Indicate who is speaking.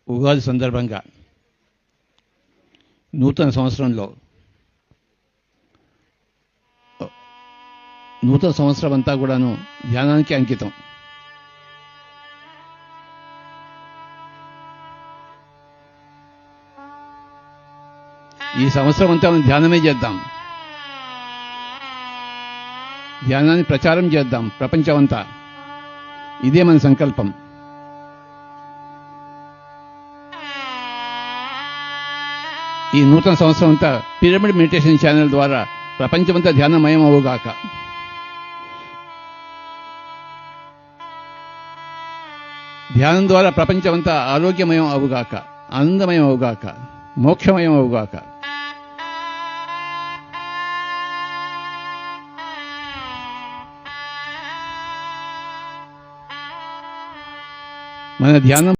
Speaker 1: ఉగాది సందర్భంగా నూతన సంవత్సరంలో నూతన సంవత్సరం అంతా కూడాను ధ్యానానికి అంకితం. ఈ సంవత్సరం అంతా మనం ధ్యానమే చేద్దాం, ధ్యానాన్ని ప్రచారం చేద్దాం ప్రపంచమంతా. ఇదే మన సంకల్పం. ఈ నూతన సంవత్సరం అంతా పిరమిడ్ మెడిటేషన్ ఛానల్ ద్వారా ప్రపంచమంతా ధ్యానమయం అవుగాక. ధ్యానం ద్వారా ప్రపంచమంతా ఆరోగ్యమయం అవుగాక, ఆనందమయం అవుగాక, మోక్షమయం అవుగాక. మన ధ్యానం